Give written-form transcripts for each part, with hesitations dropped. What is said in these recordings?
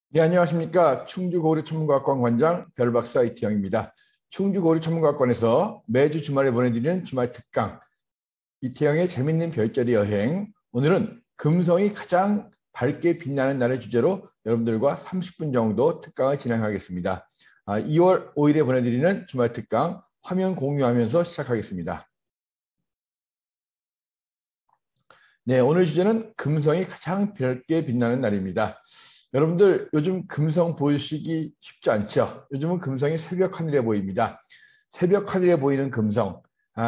네, 안녕하십니까. 충주고려천문과학관 관장 별박사 이태영입니다. 충주고려천문과학관에서 매주 주말에 보내드리는 주말 특강 이태영의 재밌는 별자리 여행. 오늘은 금성이 가장 밝게 빛나는 날의 주제로 여러분들과 30분 정도 특강을 진행하겠습니다. 2월 5일에 보내드리는 주말 특강 화면 공유하면서 시작하겠습니다. 네, 오늘 주제는 금성이 가장 밝게 빛나는 날입니다. 여러분들 요즘 금성 보시기 쉽지 않죠? 요즘은 금성이 새벽 하늘에 보입니다. 새벽 하늘에 보이는 금성.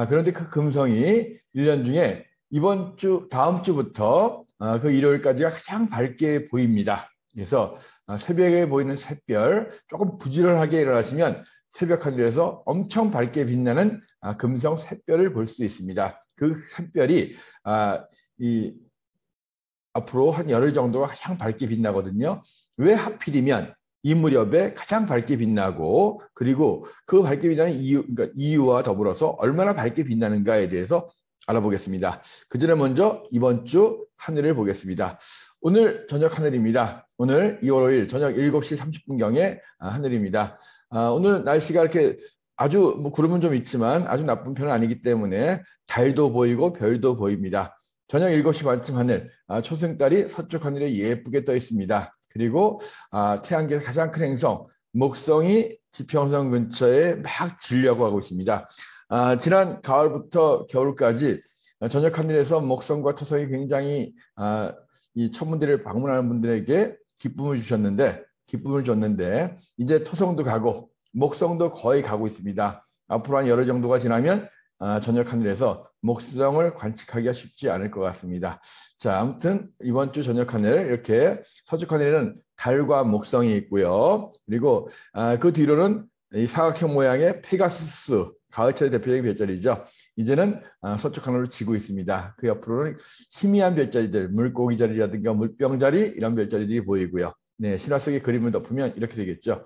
그런데 그 금성이 1년 중에 이번 주, 다음 주부터 그 일요일까지가 가장 밝게 보입니다. 그래서 새벽에 보이는 샛별, 조금 부지런하게 일어나시면 새벽 하늘에서 엄청 밝게 빛나는 금성 샛별을 볼 수 있습니다. 그 샛별이 이 앞으로 한 열흘 정도가 가장 밝게 빛나거든요. 왜 하필이면 이 무렵에 가장 밝게 빛나고, 그리고 그 밝게 빛나는 이유, 그러니까 이유와 더불어서 얼마나 밝게 빛나는가에 대해서 알아보겠습니다. 그 전에 먼저 이번 주 하늘을 보겠습니다. 오늘 저녁 하늘입니다. 오늘 2월 5일 저녁 7시 30분경에 하늘입니다. 오늘 날씨가 이렇게 아주 구름은 좀 있지만 아주 나쁜 편은 아니기 때문에 달도 보이고 별도 보입니다. 저녁 7시 반쯤 하늘, 초승달이 서쪽 하늘에 예쁘게 떠 있습니다. 그리고 태양계에서 가장 큰 행성, 목성이 지평선 근처에 막 지려고 하고 있습니다. 지난 가을부터 겨울까지 저녁 하늘에서 목성과 토성이 굉장히 이 천문대를 방문하는 분들에게 기쁨을 줬는데 이제 토성도 가고 목성도 거의 가고 있습니다. 앞으로 한 열흘 정도가 지나면 저녁 하늘에서 목성을 관측하기가 쉽지 않을 것 같습니다. 자, 아무튼 이번 주 저녁 하늘 이렇게 서쪽 하늘에는 달과 목성이 있고요. 그리고 그 뒤로는 이 사각형 모양의 페가수스, 가을철의 대표적인 별자리죠. 이제는 서쪽 하늘을 지고 있습니다. 그 옆으로는 희미한 별자리들, 물고기 자리라든가 물병 자리 이런 별자리들이 보이고요. 네, 신화 속의 그림을 덮으면 이렇게 되겠죠.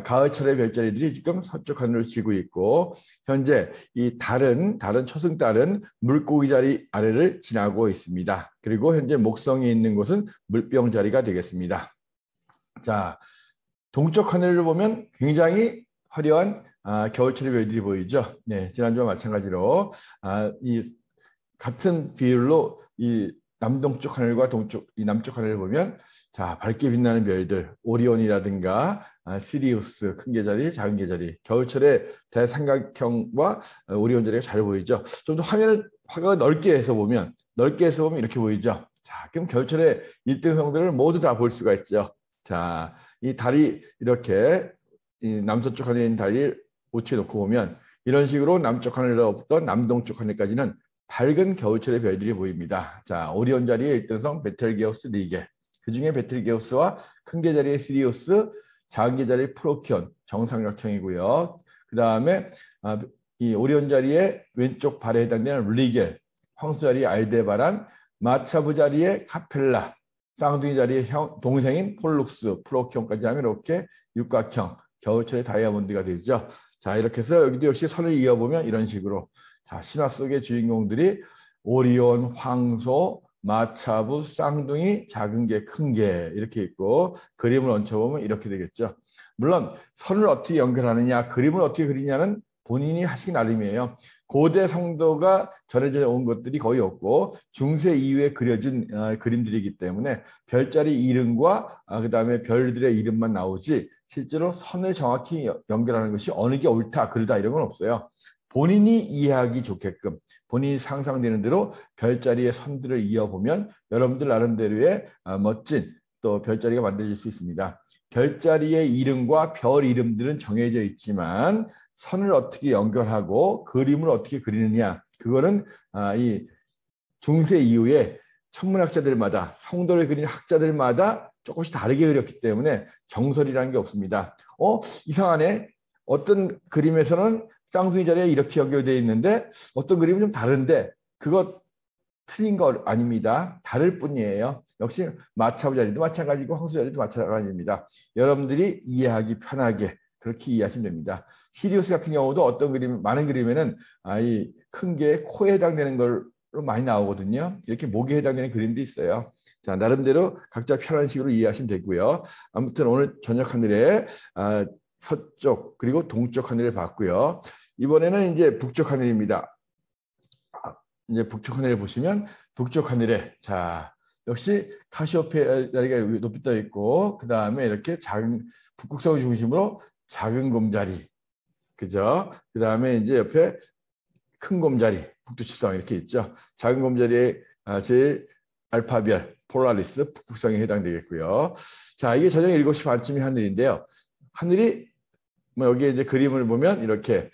가을철의 별자리들이 지금 서쪽 하늘을 지고 있고, 현재 이 다른 초승달은 물고기 자리 아래를 지나고 있습니다. 그리고 현재 목성이 있는 곳은 물병 자리가 되겠습니다. 자, 동쪽 하늘을 보면 굉장히 화려한 겨울철의 별들이 보이죠. 네, 지난주와 마찬가지로 이 같은 비율로 이 남동쪽 하늘과 이 남쪽 하늘을 보면 자, 밝게 빛나는 별들, 오리온이라든가 시리우스, 큰 계절이, 작은 계절이, 겨울철에 대삼각형과 오리온 자리가 잘 보이죠. 좀 더 화각을 넓게 해서 보면 이렇게 보이죠. 자, 그럼 겨울철에 1등성들을 모두 다 볼 수가 있죠. 자, 이 달이 이렇게 이 남서쪽 하늘에 있는 달이 우측에 놓고 보면 이런 식으로 남쪽 하늘로부터 남동쪽 하늘까지는 밝은 겨울철의 별들이 보입니다. 자, 오리온 자리의 1등성 베텔게우스 4개. 그 중에 베텔게우스와 큰 계자리의 시리우스, 작은 계자리의 프로키온, 정삼각형이고요. 그 다음에 이 오리온 자리의 왼쪽 발에 해당되는 리겔, 황수 자리의 알데바란, 마차부 자리의 카펠라, 쌍둥이 자리의 동생인 폴룩스, 프로키온까지 하면 이렇게 육각형, 겨울철의 다이아몬드가 되죠. 자, 이렇게 해서 여기도 역시 선을 이어보면 이런 식으로 자, 신화 속의 주인공들이 오리온, 황소, 마차부, 쌍둥이, 작은 개, 큰 개 이렇게 있고 그림을 얹혀보면 이렇게 되겠죠. 물론 선을 어떻게 연결하느냐, 그림을 어떻게 그리냐는 본인이 하신 나름이에요. 고대 성도가 전해져 온 것들이 거의 없고 중세 이후에 그려진 그림들이기 때문에 별자리 이름과 그다음에 별들의 이름만 나오지 실제로 선을 정확히 연결하는 것이 어느 게 옳다, 그르다 이런 건 없어요. 본인이 이해하기 좋게끔 본인이 상상되는 대로 별자리의 선들을 이어보면 여러분들 나름대로의 멋진 또 별자리가 만들어질 수 있습니다. 별자리의 이름과 별 이름들은 정해져 있지만 선을 어떻게 연결하고 그림을 어떻게 그리느냐, 그거는 이 중세 이후에 천문학자들마다, 성도를 그린 학자들마다 조금씩 다르게 그렸기 때문에 정설이라는 게 없습니다. 이상하네. 어떤 그림에서는 쌍둥이 자리에 이렇게 연결되어 있는데 어떤 그림은 좀 다른데 그거 틀린 거 아닙니다. 다를 뿐이에요. 역시 마차부 자리도 마찬가지고 황소 자리도 마찬가지입니다. 여러분들이 이해하기 편하게 그렇게 이해하시면 됩니다. 시리우스 같은 경우도 어떤 그림, 많은 그림에는 이 큰 게 코에 해당되는 걸로 많이 나오거든요. 이렇게 목에 해당되는 그림도 있어요. 자, 나름대로 각자 편한 식으로 이해하시면 되고요. 아무튼 오늘 저녁 하늘에 서쪽 그리고 동쪽 하늘을 봤고요. 이번에는 이제 북쪽 하늘입니다. 이제 북쪽 하늘을 보시면 북쪽 하늘에 자 역시 카시오페이아가 높이 떠 있고 그 다음에 이렇게 작은 북극성을 중심으로 작은 곰자리 그죠? 그 다음에 이제 옆에 큰 곰자리 북두칠성 이렇게 있죠. 작은 곰자리에 제일 알파별 폴라리스 북극성에 해당되겠고요. 자 이게 저녁 7시 반쯤이 하늘인데요. 하늘이 뭐 여기에 이제 그림을 보면 이렇게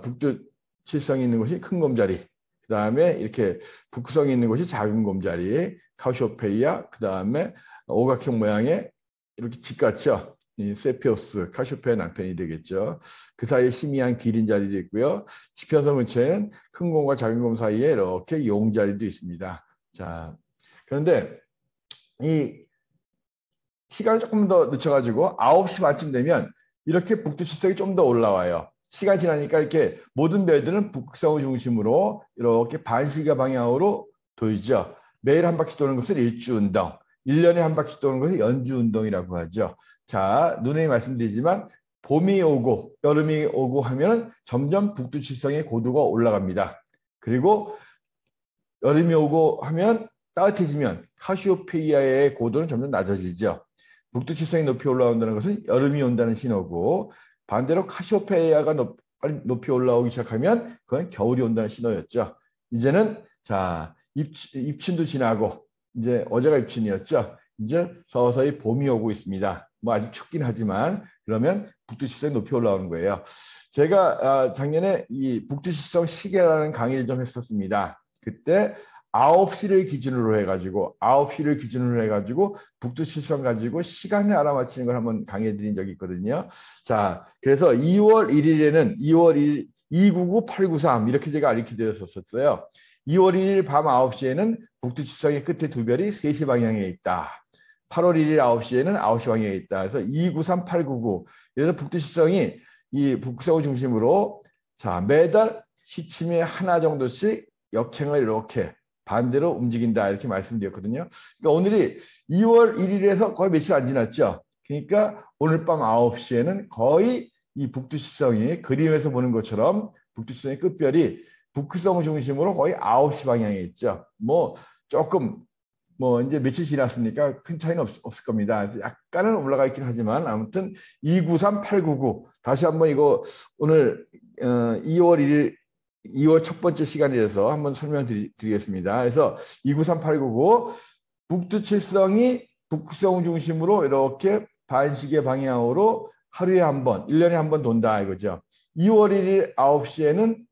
북두칠성이 있는 곳이 큰 곰자리 그 다음에 이렇게 북극성이 있는 곳이 작은 곰자리, 카시오페이아, 그 다음에 오각형 모양의 이렇게 집같이요. 이 세피오스, 카시오페이아 남편이 되겠죠. 그 사이에 희미한 길인 자리도 있고요. 지평선 근처에는 큰 곰과 작은 곰 사이에 이렇게 용 자리도 있습니다. 자, 그런데 이 시간을 조금 더 늦춰가지고 9시 반쯤 되면 이렇게 북두칠성이 좀 더 올라와요. 시간 지나니까 이렇게 모든 별들은 북극성을 중심으로 이렇게 반시계 방향으로 돌죠. 매일 한 바퀴 도는 것을 일주운동, 1년에 한 바퀴 도는 것을 연주운동이라고 하죠. 자, 누누이 말씀드리지만 봄이 오고 여름이 오고 하면 점점 북두칠성의 고도가 올라갑니다. 그리고 여름이 오고 하면 따뜻해지면 카시오페이아의 고도는 점점 낮아지죠. 북두칠성이 높이 올라온다는 것은 여름이 온다는 신호고 반대로 카시오페이아가 높이 올라오기 시작하면 그건 겨울이 온다는 신호였죠. 이제는 자 입춘도 지나고 이제 어제가 입춘이었죠. 이제 서서히 봄이 오고 있습니다. 뭐 아직 춥긴 하지만 그러면 북두칠성이 높이 올라오는 거예요. 제가 작년에 이 북두칠성 시계라는 강의를 좀 했었습니다. 그때 9시를 기준으로 해가지고 북두칠성 가지고 시간을 알아맞히는 걸 한번 강의해 드린 적이 있거든요. 자, 그래서 2월 1일에는 2월 1일 299893 이렇게 제가 알려드렸었어요. 2월 1일 밤 9시에는 북두칠성의 끝에 두 별이 3시 방향에 있다. 8월 1일 9시에는 9시 방향에 있다. 그래서 293899. 그래서 북두칠성이 이 북극성을 중심으로 자 매달 시침에 하나 정도씩 역행을 이렇게 반대로 움직인다 이렇게 말씀드렸거든요. 그러니까 오늘이 2월 1일에서 거의 며칠 안 지났죠. 그러니까 오늘 밤 9시에는 거의 이 북두칠성이 그림에서 보는 것처럼 북두칠성의 끝별이 북극성을 중심으로 거의 9시 방향에 있죠. 뭐 조금 뭐 이제 며칠 지났으니까 큰 차이는 없을 겁니다. 약간은 올라가 있긴 하지만 아무튼 293899 다시 한번 이거 오늘 2월 1일 2월 첫 번째 시간이라서 한번 설명드리겠습니다. 그래서 293899 북두칠성이 북극성을 중심으로 이렇게 반시계 방향으로 하루에 한 번, 1년에 한 번 돈다 이거죠. 2월 1일 9시에는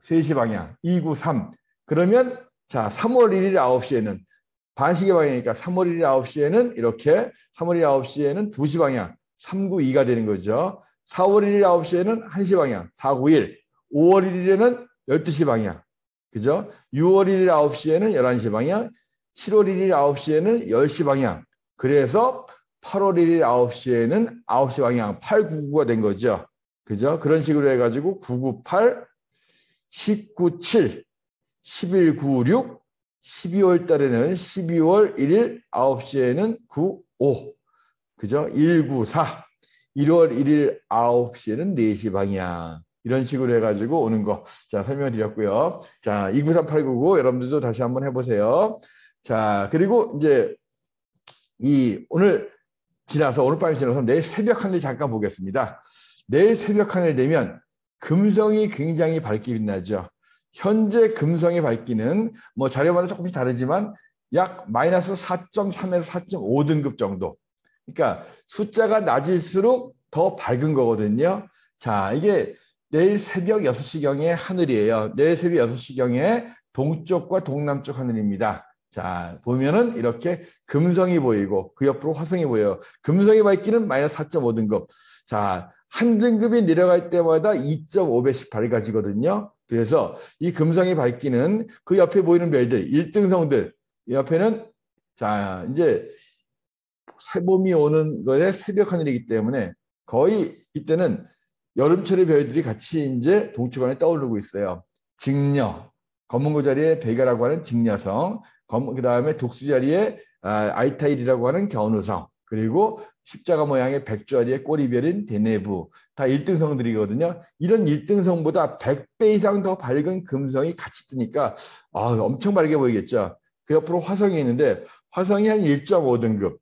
3시 방향, 293. 그러면 자 3월 1일 9시에는 반시계 방향이니까 3월 1일 9시에는 이렇게 3월 1일 9시에는 2시 방향, 392가 되는 거죠. 4월 1일 9시에는 1시 방향, 491. 5월 1일에는 12시 방향, 그죠? 6월 1일 9시에는 11시 방향, 7월 1일 9시에는 10시 방향, 그래서 8월 1일 9시에는 9시 방향, 899가 된 거죠. 그죠? 그런 식으로 해가지고 998, 197, 1196, 12월 달에는 12월 1일 9시에는 95, 그죠? 194, 1월 1일 9시에는 4시 방향. 이런 식으로 해가지고 오는 거. 자, 설명드렸고요. 자, 293899 여러분들도 다시 한번 해보세요. 자, 그리고 이제 오늘 밤이 지나서 내일 새벽 하늘 잠깐 보겠습니다. 내일 새벽 하늘 되면 금성이 굉장히 밝게 빛나죠. 현재 금성의 밝기는 뭐 자료마다 조금씩 다르지만 약 마이너스 4.3에서 4.5등급 정도. 그러니까 숫자가 낮을수록 더 밝은 거거든요. 자, 이게 내일 새벽 6시경의 하늘이에요. 내일 새벽 6시경에 동쪽과 동남쪽 하늘입니다. 자, 보면은 이렇게 금성이 보이고 그 옆으로 화성이 보여요. 금성의 밝기는 마이너스 4.5등급. 자, 한 등급이 내려갈 때마다 2.5배씩 밝아지거든요. 그래서 이 금성의 밝기는 그 옆에 보이는 별들, 1등성들, 이 옆에는 자, 이제 새봄이 오는 거에 새벽 하늘이기 때문에 거의 이때는 여름철의 별들이 같이 이제 동쪽안에 떠오르고 있어요. 직녀, 검은 고자리의 백야라고 하는 직녀성, 그다음에 독수 자리에 아이타일이라고 하는 견우성, 그리고 십자가 모양의 백주 자리에 꼬리별인 대내부, 다 1등성들이거든요. 이런 1등성보다 100배 이상 더 밝은 금성이 같이 뜨니까 엄청 밝게 보이겠죠. 그 옆으로 화성이 있는데 화성이 한 1.5등급,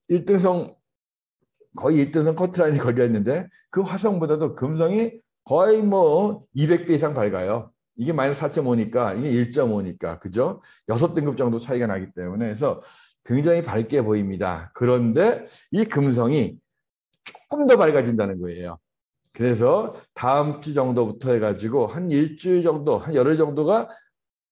1등성 거의 1등성 커트라인이 걸려 있는데 그 화성보다도 금성이 거의 뭐 200배 이상 밝아요. 이게 마이너스 4.5니까 이게 1.5니까 그죠? 6등급 정도 차이가 나기 때문에 그래서 굉장히 밝게 보입니다. 그런데 이 금성이 조금 더 밝아진다는 거예요. 그래서 다음 주 정도부터 해가지고 한 일주일 정도, 한 열흘 정도가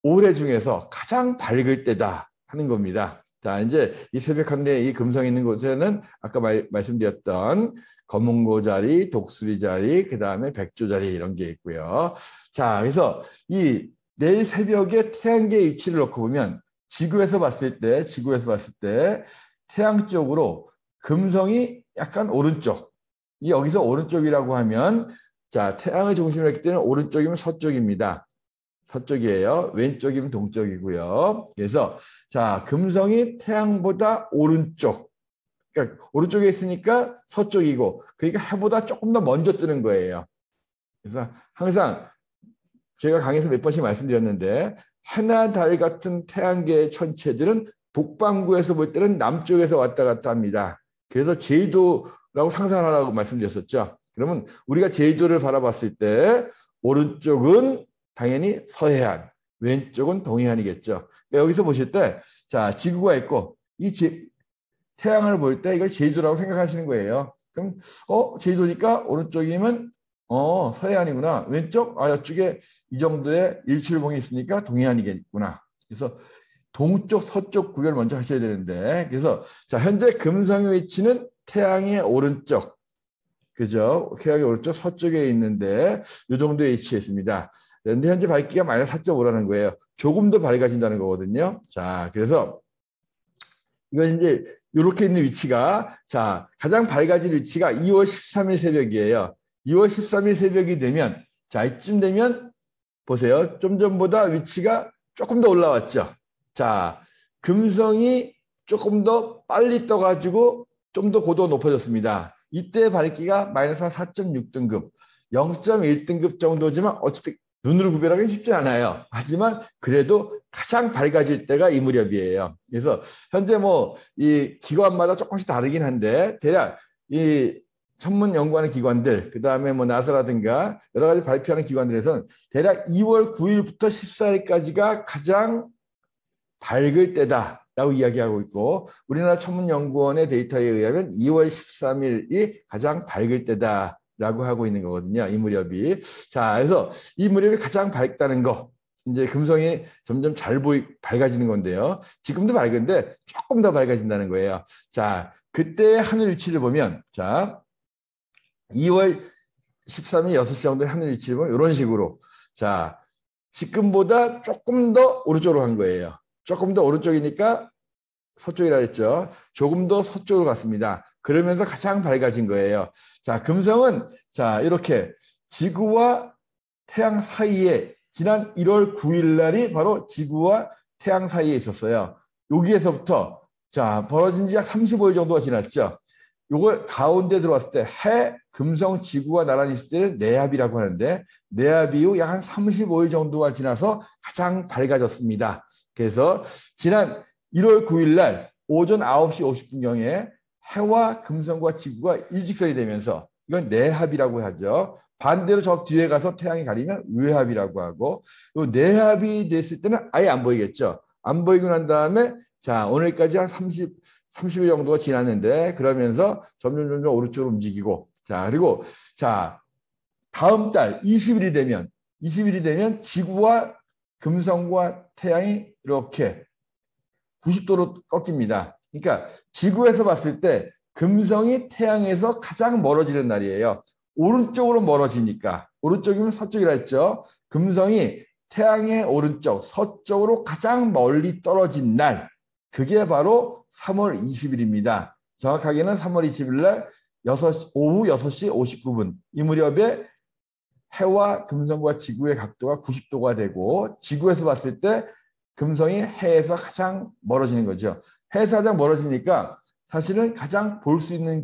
올해 중에서 가장 밝을 때다 하는 겁니다. 자, 이제 이 새벽 하늘에 이 금성이 있는 곳에는 아까 말씀드렸던 검은고 자리, 독수리 자리, 그 다음에 백조 자리 이런 게 있고요. 자, 그래서 이 내일 새벽에 태양계의 위치를 놓고 보면 지구에서 봤을 때 태양 쪽으로 금성이 약간 오른쪽. 이 여기서 오른쪽이라고 하면 자, 태양의 중심으로 했기 때문에 오른쪽이면 서쪽입니다. 서쪽이에요. 왼쪽이면 동쪽이고요. 그래서 자, 금성이 태양보다 오른쪽. 그러니까 오른쪽에 있으니까 서쪽이고 그러니까 해보다 조금 더 먼저 뜨는 거예요. 그래서 항상 제가 강의에서 몇 번씩 말씀드렸는데 해나 달 같은 태양계의 천체들은 북반구에서 볼 때는 남쪽에서 왔다 갔다 합니다. 그래서 제주도라고 상상하라고 말씀드렸었죠. 그러면 우리가 제주도를 바라봤을 때 오른쪽은 당연히 서해안, 왼쪽은 동해안이겠죠. 여기서 보실 때, 자, 지구가 있고, 태양을 볼 때 이걸 제주도라고 생각하시는 거예요. 그럼, 제주도니까 오른쪽이면, 서해안이구나. 왼쪽, 이쪽에 이 정도의 일출봉이 있으니까 동해안이겠구나. 그래서 동쪽, 서쪽 구별 먼저 하셔야 되는데, 그래서, 자, 현재 금성의 위치는 태양의 오른쪽, 그죠? 태양의 오른쪽 서쪽에 있는데, 이 정도에 위치해 있습니다. 그런데 현재 밝기가 마이너스 4.5라는 거예요. 조금 더 밝아진다는 거거든요. 자, 그래서 이건 이제 이렇게 있는 위치가 자, 가장 밝아진 위치가 2월 13일 새벽이에요. 2월 13일 새벽이 되면 자, 이쯤 되면 보세요. 좀 전보다 위치가 조금 더 올라왔죠. 자, 금성이 조금 더 빨리 떠가지고 좀 더 고도가 높아졌습니다. 이때 밝기가 마이너스 4.6등급, 0.1등급 정도지만 어쨌든 눈으로 구별하기 쉽지 않아요. 하지만 그래도 가장 밝아질 때가 이 무렵이에요. 그래서 현재 뭐 이 기관마다 조금씩 다르긴 한데 대략 이 천문 연구하는 기관들, 그 다음에 뭐 나사라든가 여러 가지 발표하는 기관들에서는 대략 2월 9일부터 14일까지가 가장 밝을 때다라고 이야기하고 있고 우리나라 천문연구원의 데이터에 의하면 2월 13일이 가장 밝을 때다. 라고 하고 있는 거거든요. 이 무렵이. 자, 그래서 이 무렵이 가장 밝다는 거. 이제 금성이 점점 밝아지는 건데요. 지금도 밝은데 조금 더 밝아진다는 거예요. 자, 그때의 하늘 위치를 보면, 자, 2월 13일 6시 정도의 하늘 위치를 보면 이런 식으로. 자, 지금보다 조금 더 오른쪽으로 간 거예요. 조금 더 오른쪽이니까 서쪽이라 했죠. 조금 더 서쪽으로 갔습니다. 그러면서 가장 밝아진 거예요. 자, 금성은 자, 이렇게 지구와 태양 사이에 지난 1월 9일 날이 바로 지구와 태양 사이에 있었어요. 여기에서부터 자, 벌어진 지 약 35일 정도가 지났죠. 이걸 가운데 들어왔을 때 해, 금성, 지구가 나란히 있을 때는 내합이라고 하는데 내합 이후 약 한 35일 정도가 지나서 가장 밝아졌습니다. 그래서 지난 1월 9일 날 오전 9시 50분경에 해와 금성과 지구가 일직선이 되면서 이건 내합이라고 하죠. 반대로 저 뒤에 가서 태양이 가리면 외합이라고 하고 이 내합이 됐을 때는 아예 안 보이겠죠. 안 보이고 난 다음에 자 오늘까지 한 30일 정도가 지났는데 그러면서 점점 오른쪽으로 움직이고 자 그리고 자 다음 달 20일이 되면 지구와 금성과 태양이 이렇게 90도로 꺾입니다. 그러니까 지구에서 봤을 때 금성이 태양에서 가장 멀어지는 날이에요. 오른쪽으로 멀어지니까 오른쪽이면 서쪽이라 했죠. 금성이 태양의 오른쪽 서쪽으로 가장 멀리 떨어진 날 그게 바로 3월 20일입니다. 정확하게는 3월 20일 날 오후 6시 59분 이 무렵에 해와 금성과 지구의 각도가 90도가 되고 지구에서 봤을 때 금성이 해에서 가장 멀어지는 거죠. 해에서 가장 멀어지니까 사실은 가장 볼 수 있는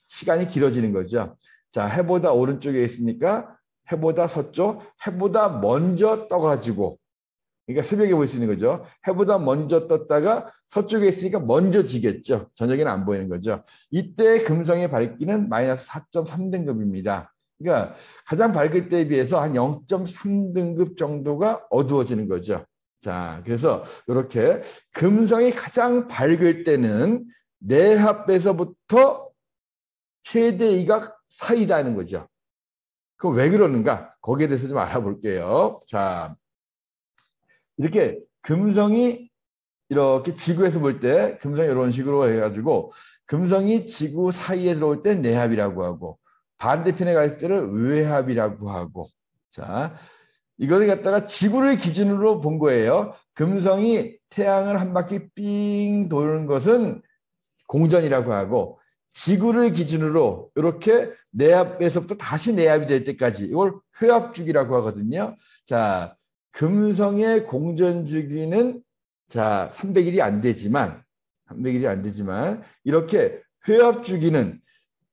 시간이 길어지는 거죠. 자, 해보다 오른쪽에 있으니까 해보다 서쪽, 해보다 먼저 떠가지고, 그러니까 새벽에 볼 수 있는 거죠. 해보다 먼저 떴다가 서쪽에 있으니까 먼저 지겠죠. 저녁에는 안 보이는 거죠. 이때 금성의 밝기는 마이너스 4.3등급입니다. 그러니까 가장 밝을 때에 비해서 한 0.3등급 정도가 어두워지는 거죠. 자, 그래서 이렇게 금성이 가장 밝을 때는 내합에서부터 최대 이각 사이다는 거죠. 그럼 왜 그러는가? 거기에 대해서 좀 알아볼게요. 자, 이렇게 금성이 이렇게 지구에서 볼 때 금성이 이런 식으로 해가지고 금성이 지구 사이에 들어올 때 내합이라고 하고 반대편에 가 있을 때를 외합이라고 하고 자 이거를 갖다가 지구를 기준으로 본 거예요. 금성이 태양을 한 바퀴 삥 도는 것은 공전이라고 하고 지구를 기준으로 이렇게 내합에서부터 다시 내합이 될 때까지 이걸 회합주기라고 하거든요. 자, 금성의 공전 주기는 자 300일이 안 되지만 이렇게 회합 주기는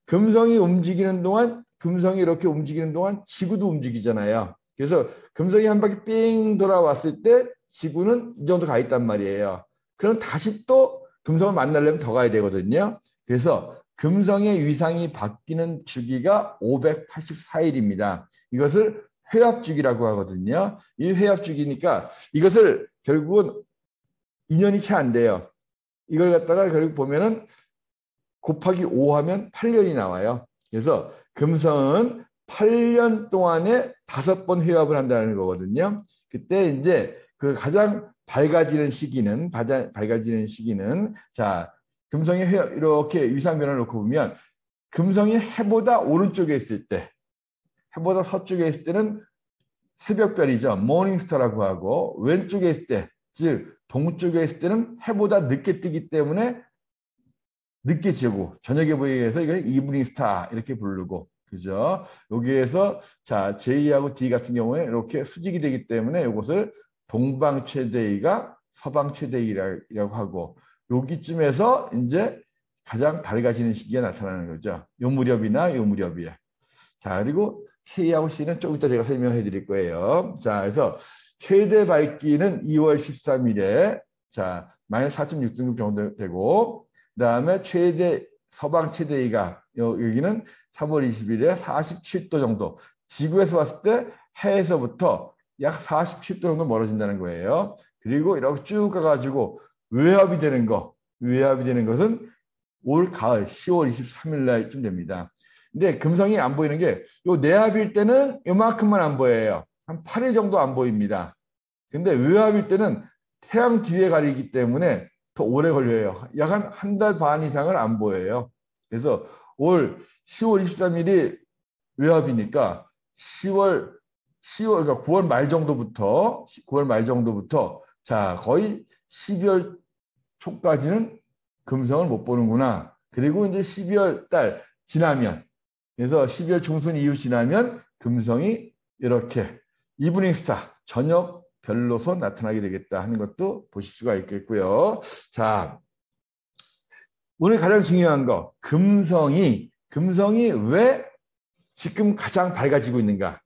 금성이 움직이는 동안 금성이 이렇게 움직이는 동안 지구도 움직이잖아요. 그래서 금성이 한 바퀴 삥 돌아왔을 때 지구는 이 정도 가 있단 말이에요. 그럼 다시 또 금성을 만나려면 더 가야 되거든요. 그래서 금성의 위상이 바뀌는 주기가 584일입니다. 이것을 회합주기라고 하거든요. 이 회합주기니까 이것을 결국은 2년이 채 안 돼요. 이걸 갖다가 결국 보면은 곱하기 5 하면 8년이 나와요. 그래서 금성은 8년 동안에 5번 회합을 한다는 거거든요. 그때 이제 그 가장 밝아지는 시기는 자 금성의 이렇게 위상 변화를 놓고 보면 금성이 해보다 오른쪽에 있을 때 해보다 서쪽에 있을 때는 새벽별이죠. 모닝스타라고 하고 왼쪽에 있을 때 즉 동쪽에 있을 때는 해보다 늦게 뜨기 때문에 늦게 지고 저녁에 보이기 위해서 이걸 이브닝 스타 이렇게 부르고 그죠? 여기에서 자 J하고 D 같은 경우에 이렇게 수직이 되기 때문에 이것을 동방 최대위가 서방 최대위라고 하고 여기쯤에서 이제 가장 밝아지는 시기가 나타나는 거죠. 요 무렵이나 요 무렵이에. 자 그리고 K하고 C는 조금 이따 제가 설명해 드릴 거예요. 자 그래서 최대 밝기는 2월 13일에 자 마이너스 4.6등급 정도 되고 그다음에 최대 서방 최대위가 여기는 3월 20일에 47도 정도. 지구에서 봤을 때 해에서부터 약 47도 정도 멀어진다는 거예요. 그리고 이렇게 쭉 가가지고 외합이 되는 것은 올 가을 10월 23일 날쯤 됩니다. 근데 금성이 안 보이는 게 요 내합일 때는 요만큼만 안 보여요. 한 8일 정도 안 보입니다. 근데 외합일 때는 태양 뒤에 가리기 때문에 더 오래 걸려요. 약 한 달 반 이상을 안 보여요. 그래서 올 10월 23일이 외합이니까 9월 말 정도부터 자 거의 12월 초까지는 금성을 못 보는구나. 그리고 이제 12월 달 지나면 그래서 12월 중순 이후 지나면 금성이 이렇게 이브닝 스타 저녁 별로서 나타나게 되겠다 하는 것도 보실 수가 있겠고요. 자, 오늘 가장 중요한 거 금성이 왜 지금 가장 밝아지고 있는가?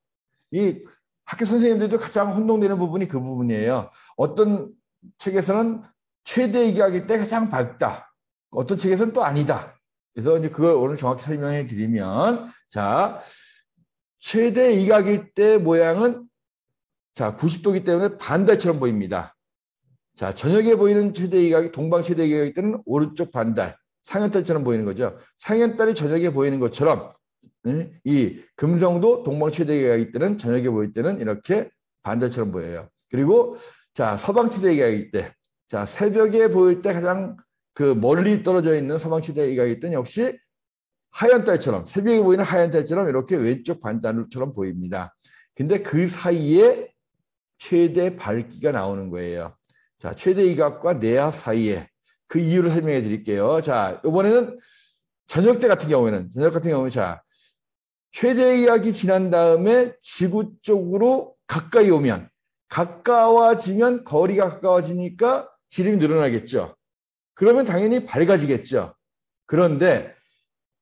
이 학교 선생님들도 가장 혼동되는 부분이 그 부분이에요. 어떤 책에서는 최대 이각일 때 가장 밝다. 어떤 책에서는 또 아니다. 그래서 이제 그걸 오늘 정확히 설명해 드리면 자 최대 이각일 때 모양은 자 90도이기 때문에 반달처럼 보입니다. 자 저녁에 보이는 최대 이각이 동방 최대 이각일 때는 오른쪽 반달 상현달처럼 보이는 거죠. 상현달이 저녁에 보이는 것처럼 이 금성도 동방 최대 이각일 때는 저녁에 보일 때는 이렇게 반달처럼 보여요. 그리고 자 서방 최대 이각일 때 자 새벽에 보일 때 가장 그 멀리 떨어져 있는 서방 최대 이각일 때는 역시 하얀 달처럼 새벽에 보이는 하얀 달처럼 이렇게 왼쪽 반달처럼 보입니다. 근데 그 사이에 최대 밝기가 나오는 거예요. 자, 최대 이각과 내합 사이에 그 이유를 설명해 드릴게요. 자, 이번에는 저녁 같은 경우에는 자, 최대 이각이 지난 다음에 지구 쪽으로 가까이 오면 가까워지면 거리가 가까워지니까 지름이 늘어나겠죠. 그러면 당연히 밝아지겠죠. 그런데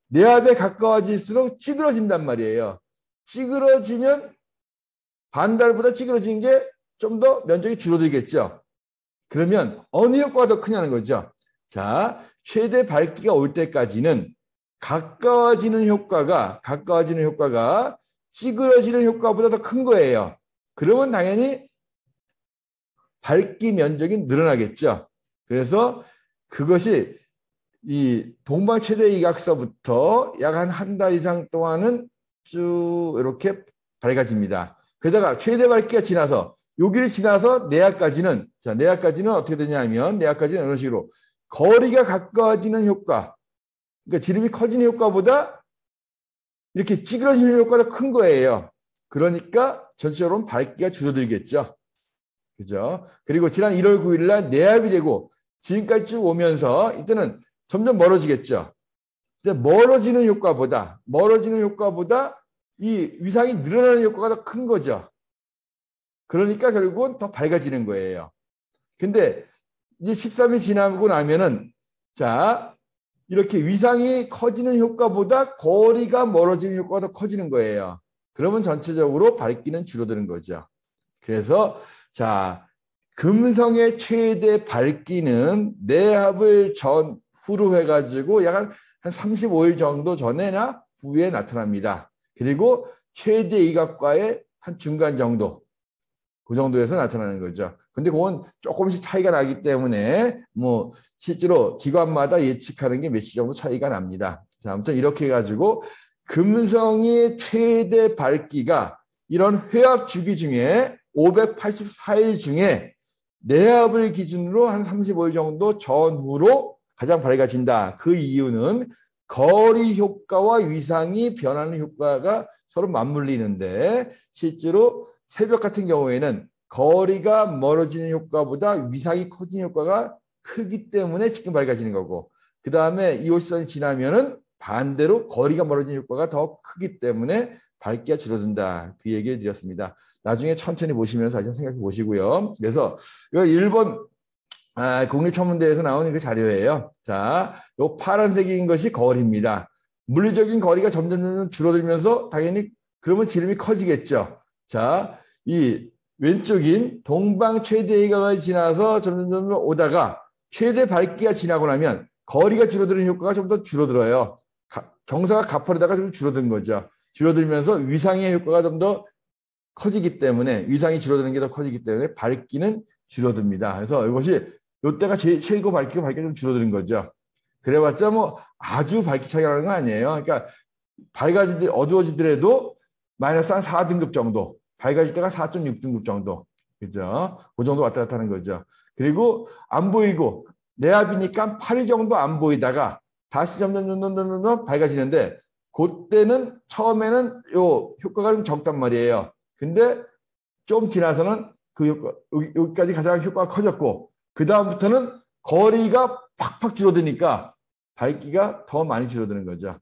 내압에 가까워질수록 찌그러진단 말이에요. 찌그러지면 반달보다 찌그러진 게 좀 더 면적이 줄어들겠죠. 그러면 어느 효과가 더 크냐는 거죠. 자, 최대 밝기가 올 때까지는 가까워지는 효과가 찌그러지는 효과보다 더 큰 거예요. 그러면 당연히 밝기 면적이 늘어나겠죠. 그래서 그것이 이 동방 최대 이각서부터 약 한 달 이상 동안은 쭉 이렇게 밝아집니다. 게다가 최대 밝기가 지나서 여기를 지나서 내야까지는 내야까지는 어떻게 되냐면 내야까지는 이런 식으로 거리가 가까워지는 효과, 그러니까 지름이 커지는 효과보다 이렇게 찌그러지는 효과가 더 큰 거예요. 그러니까 전체적으로 밝기가 줄어들겠죠. 그죠? 그리고 지난 1월 9일 날 내압이 되고 지금까지 쭉 오면서 이때는 점점 멀어지겠죠. 근데 멀어지는 효과보다 이 위상이 늘어나는 효과가 더 큰 거죠. 그러니까 결국은 더 밝아지는 거예요. 근데 이제 13일 지나고 나면은 자, 이렇게 위상이 커지는 효과보다 거리가 멀어지는 효과가 더 커지는 거예요. 그러면 전체적으로 밝기는 줄어드는 거죠. 그래서 자, 금성의 최대 밝기는 내압을 전후로 해가지고 약 한 35일 정도 전에나 후에 나타납니다. 그리고 최대 이각과의 한 중간 정도, 그 정도에서 나타나는 거죠. 근데 그건 조금씩 차이가 나기 때문에 뭐 실제로 기관마다 예측하는 게 며칠 정도 차이가 납니다. 자, 아무튼 이렇게 해가지고 금성의 최대 밝기가 이런 회합 주기 중에 584일 중에 내압을 기준으로 한 35일 정도 전후로 가장 밝아진다. 그 이유는 거리 효과와 위상이 변하는 효과가 서로 맞물리는데 실제로 새벽 같은 경우에는 거리가 멀어지는 효과보다 위상이 커지는 효과가 크기 때문에 지금 밝아지는 거고, 그 다음에 2호선이 지나면은 반대로 거리가 멀어지는 효과가 더 크기 때문에 밝기가 줄어든다. 그 얘기를 드렸습니다. 나중에 천천히 보시면서 다시 생각해 보시고요. 그래서 이거 일본 국립천문대에서 나오는 그 자료예요. 자, 요 파란색인 것이 거리입니다. 물리적인 거리가 점점 줄어들면서 당연히 그러면 지름이 커지겠죠. 자, 이 왼쪽인 동방 최대 이각을 지나서 점점 오다가 최대 밝기가 지나고 나면 거리가 줄어드는 효과가 좀 더 줄어들어요. 경사가 가파르다가 좀 줄어든 거죠. 줄어들면서 위상의 효과가 좀 더 커지기 때문에 위상이 줄어드는 게 더 커지기 때문에 밝기는 줄어듭니다. 그래서 이것이 이때가 최고 밝기가 좀 줄어드는 거죠. 그래봤자 뭐 아주 밝기 차이가 나는 거 아니에요. 그러니까 어두워지더라도 마이너스 한 4등급 정도, 밝아질 때가 4.6등급 정도, 그죠? 그 정도 왔다 갔다 하는 거죠. 그리고 안 보이고 내압이니까 8일 정도 안 보이다가 다시 점점 밝아지는데 그때는 처음에는 요 효과가 좀 적단 말이에요. 근데 좀 지나서는 그 효과, 여기까지 가장 효과가 커졌고 그 다음부터는 거리가 팍팍 줄어드니까 밝기가 더 많이 줄어드는 거죠.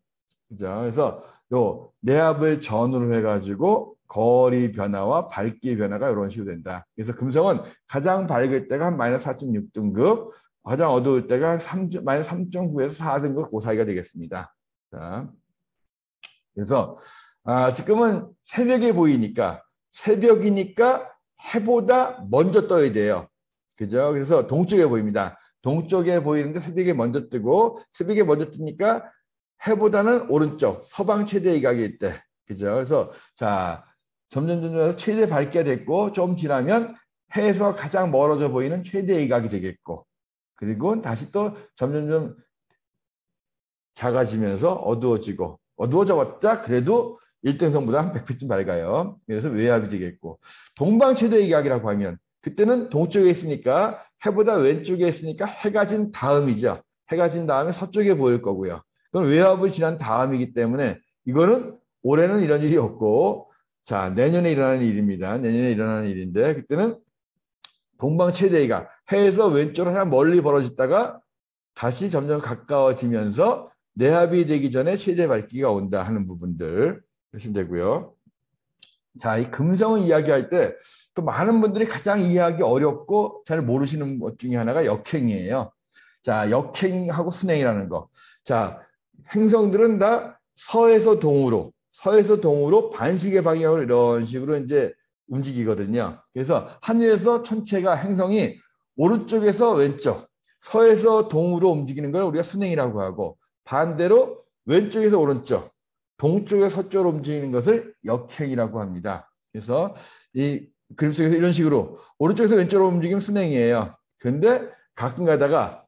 그죠? 그래서 요 내압을 전후로 해가지고 거리 변화와 밝기 변화가 이런 식으로 된다. 그래서 금성은 가장 밝을 때가 한 마이너스 4.6등급, 가장 어두울 때가 한 마이너스 3.9에서 4등급 그 사이가 되겠습니다. 자, 그래서 지금은 새벽이니까 해보다 먼저 떠야 돼요. 그죠? 그래서 동쪽에 보입니다. 동쪽에 보이는데 새벽에 먼저 뜨고 새벽에 먼저 뜨니까 해보다는 오른쪽 서방 최대 이각일 때. 그죠? 그래서 자, 점점 최대 밝기가 됐고 좀 지나면 해에서 가장 멀어져 보이는 최대 이각이 되겠고, 그리고 다시 또 점점 작아지면서 어두워져 왔다 그래도 일등선보다 한 100배쯤 밝아요. 그래서 외압이 되겠고, 동방 최대 이각이라고 하면 그때는 동쪽에 있으니까 해보다 왼쪽에 있으니까 해가 진 다음이죠. 해가 진 다음에 서쪽에 보일 거고요. 그건 외압을 지난 다음이기 때문에 이거는 올해는 이런 일이 없고, 자, 내년에 일어나는 일입니다. 내년에 일어나는 일인데 그때는 동방 최대 이각, 해에서 왼쪽으로 그냥 멀리 벌어졌다가 다시 점점 가까워지면서 내압이 되기 전에 최대 밝기가 온다 하는 부분들 보시면 되고요. 자, 이 금성을 이야기할 때 또 많은 분들이 가장 이해하기 어렵고 잘 모르시는 것 중에 하나가 역행이에요. 자, 역행하고 순행이라는 거. 자, 행성들은 다 서에서 동으로 반시계 방향으로 이런 식으로 이제 움직이거든요. 그래서 하늘에서 천체가 행성이 오른쪽에서 왼쪽, 서에서 동으로 움직이는 걸 우리가 순행이라고 하고, 반대로 왼쪽에서 오른쪽, 동쪽에서 서쪽으로 움직이는 것을 역행이라고 합니다. 그래서 이 그림 속에서 이런 식으로 오른쪽에서 왼쪽으로 움직이면 순행이에요. 그런데 가끔 가다가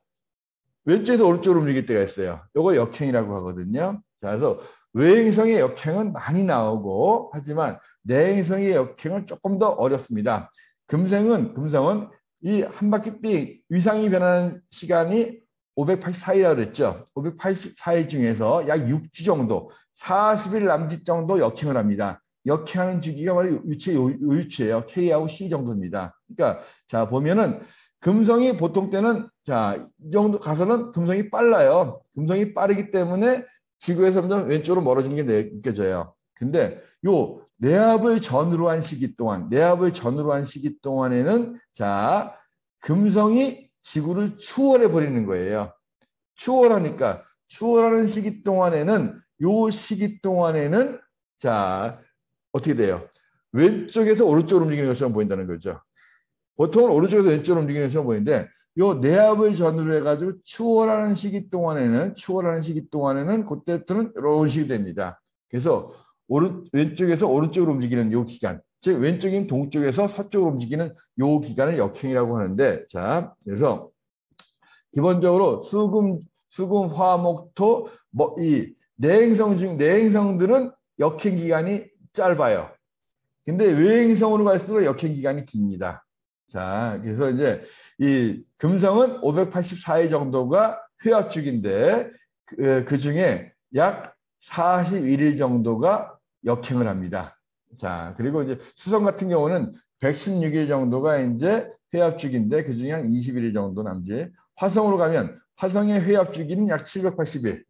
왼쪽에서 오른쪽으로 움직일 때가 있어요. 이거 역행이라고 하거든요. 자, 그래서 외행성의 역행은 많이 나오고, 하지만 내행성의 역행은 조금 더 어렵습니다. 금성은 이 한 바퀴 삥 위상이 변하는 시간이 584일이라고 그랬죠. 584일 중에서 약 6주 정도, 40일 남짓 정도 역행을 합니다. 역행하는 주기가 바로 요유치예요. K하고 C 정도입니다. 그러니까 자, 보면은 금성이 보통 때는 자, 이 정도 가서는 금성이 빨라요. 금성이 빠르기 때문에 지구에서 점점 왼쪽으로 멀어지는 게 느껴져요. 근데 요 내압을 전후로 한 시기 동안에는 자, 금성이 지구를 추월해 버리는 거예요. 추월하는 시기 동안에는 자, 어떻게 돼요? 왼쪽에서 오른쪽으로 움직이는 것처럼 보인다는 거죠. 보통은 오른쪽에서 왼쪽으로 움직이는 것처럼 보이는데 요 내압을 전후로 해가지고 추월하는 시기 동안에는 그때부터는 이런 식이 됩니다. 그래서 왼쪽에서 오른쪽으로 움직이는 요 기간, 즉 왼쪽인 동쪽에서 서쪽으로 움직이는 요 기간을 역행이라고 하는데, 자, 그래서 기본적으로 수금, 화, 목, 토, 이 내행성들은 역행 기간이 짧아요. 근데 외행성으로 갈수록 역행 기간이 깁니다. 자, 그래서 이제 이 금성은 584일 정도가 회합축인데 그 중에 약 41일 정도가 역행을 합니다. 자, 그리고 이제 수성 같은 경우는 116일 정도가 이제 회합축인데 그 중에 한 21일 정도 남지. 화성으로 가면 화성의 회합주기는 약 780일,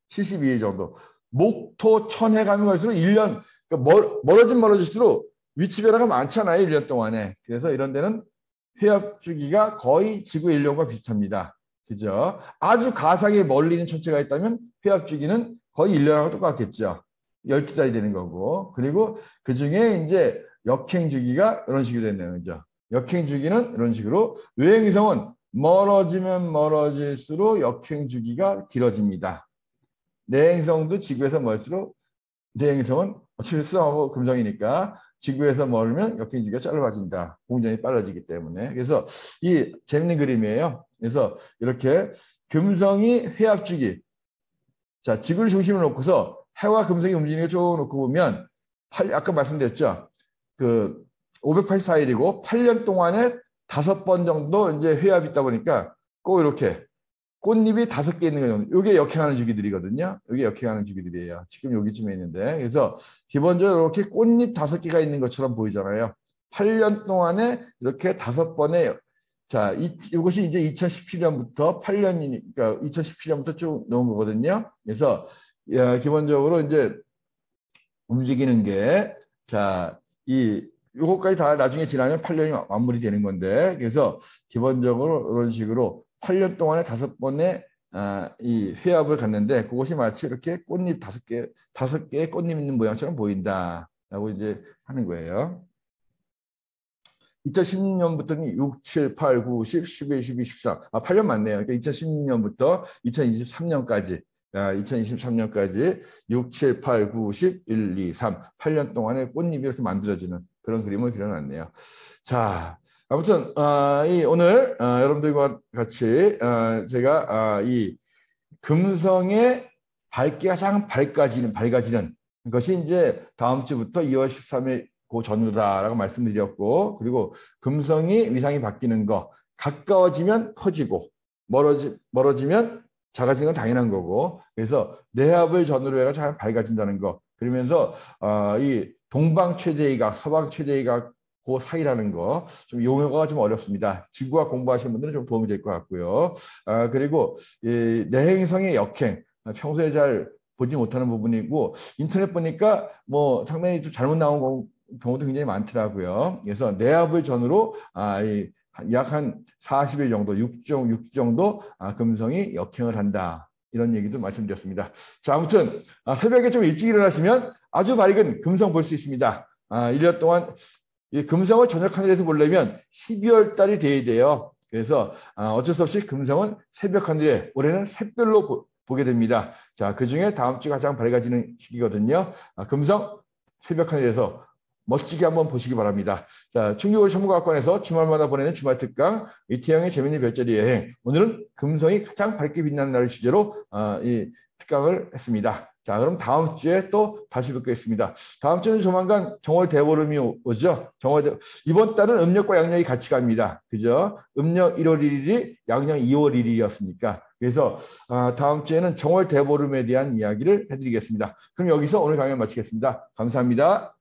72일 정도. 목토 천해 가면 갈수록 1년, 그러니까 멀어질수록 위치 변화가 많잖아요, 1년 동안에. 그래서 이런 데는 회합주기가 거의 지구 인력과 비슷합니다. 그죠? 아주 가상에 멀리 있는 천체가 있다면 회합주기는 거의 1년하고 똑같겠죠. 12달이 되는 거고. 그리고 그 중에 이제 역행주기가 이런 식으로 되는 거죠. 역행주기는 이런 식으로, 외행성은 멀어지면 멀어질수록 역행주기가 길어집니다. 내행성도 지구에서 멀수록, 내행성은 어차피 수성하고 금성이니까 지구에서 멀으면 역행주기가 짧아진다. 공전이 빨라지기 때문에. 그래서 이 재밌는 그림이에요. 그래서 이렇게 금성이 회합주기. 자, 지구를 중심으로 놓고서 해와 금성이 움직이는 걸 쭉 놓고 보면 아까 말씀드렸죠. 그 584일이고 8년 동안에 5번 정도 이제 회합이 있다 보니까 꼭 이렇게 꽃잎이 5개 있는 거죠. 이게 역행하는 주기들이거든요. 이게 역행하는 주기들이에요. 지금 여기쯤에 있는데. 그래서 기본적으로 이렇게 꽃잎 5개가 있는 것처럼 보이잖아요. 8년 동안에 이렇게 5번의, 자, 이것이 이제 2017년부터 8년이니까 2017년부터 쭉 놓은 거거든요. 그래서 기본적으로 이제 움직이는 게, 자, 요거까지 다 나중에 지나면 8년이 마무리되는 건데, 그래서 기본적으로 이런 식으로 8년 동안에 5번의 이 회합을 갔는데, 그것이 마치 이렇게 꽃잎 5개의 꽃잎 있는 모양처럼 보인다라고 이제 하는 거예요. 2016년부터는 6, 7, 8, 9, 10, 11, 12, 13. 8년 맞네요. 그러니까 2016년부터 2023년까지. 2023년까지 6, 7, 8, 9, 10, 1, 2, 3. 8년 동안에 꽃잎이 이렇게 만들어지는 그런 그림을 그려놨네요. 자, 아무튼 오늘 여러분들과 같이 제가 이 금성의 밝기가 가장 밝아지는 것이 이제 다음 주부터 2월 13일 그 전후다라고 말씀드렸고, 그리고 금성이 위상이 바뀌는 거, 가까워지면 커지고 멀어지면 작아지는 건 당연한 거고, 그래서 내압을 전후로 해가 잘 밝아진다는 거, 그러면서 이 동방 최대이각, 서방 최대이각 그 사이라는 거, 좀 용어가 좀 어렵습니다. 지구학 공부하시는 분들은 좀 도움이 될 것 같고요. 그리고 이 내행성의 역행, 평소에 잘 보지 못하는 부분이고, 인터넷 보니까 뭐 상당히 좀 잘못 나온 경우도 굉장히 많더라고요. 그래서 내압을 전후로 약 한 40일 정도, 6주 정도 금성이 역행을 한다. 이런 얘기도 말씀드렸습니다. 자, 아무튼 새벽에 좀 일찍 일어나시면 아주 밝은 금성 볼 수 있습니다. 1년 동안 이 금성을 저녁 하늘에서 보려면 12월 달이 돼야 돼요. 그래서 어쩔 수 없이 금성은 새벽 하늘에 올해는 샛별로 보게 됩니다. 자, 그중에 다음 주 가장 밝아지는 시기거든요. 금성 새벽 하늘에서 멋지게 한번 보시기 바랍니다. 자, 충주고시 천문과학관에서 주말마다 보내는 주말 특강 이태영의 재미있는 별자리 여행. 오늘은 금성이 가장 밝게 빛나는 날을 주제로 이 특강을 했습니다. 자, 그럼 다음 주에 또 다시 뵙겠습니다. 다음 주는 조만간 정월 대보름이 오죠. 이번 달은 음력과 양력이 같이 갑니다. 그죠? 음력 1월 1일이 양력 2월 1일이었으니까. 그래서 다음 주에는 정월 대보름에 대한 이야기를 해드리겠습니다. 그럼 여기서 오늘 강연 마치겠습니다. 감사합니다.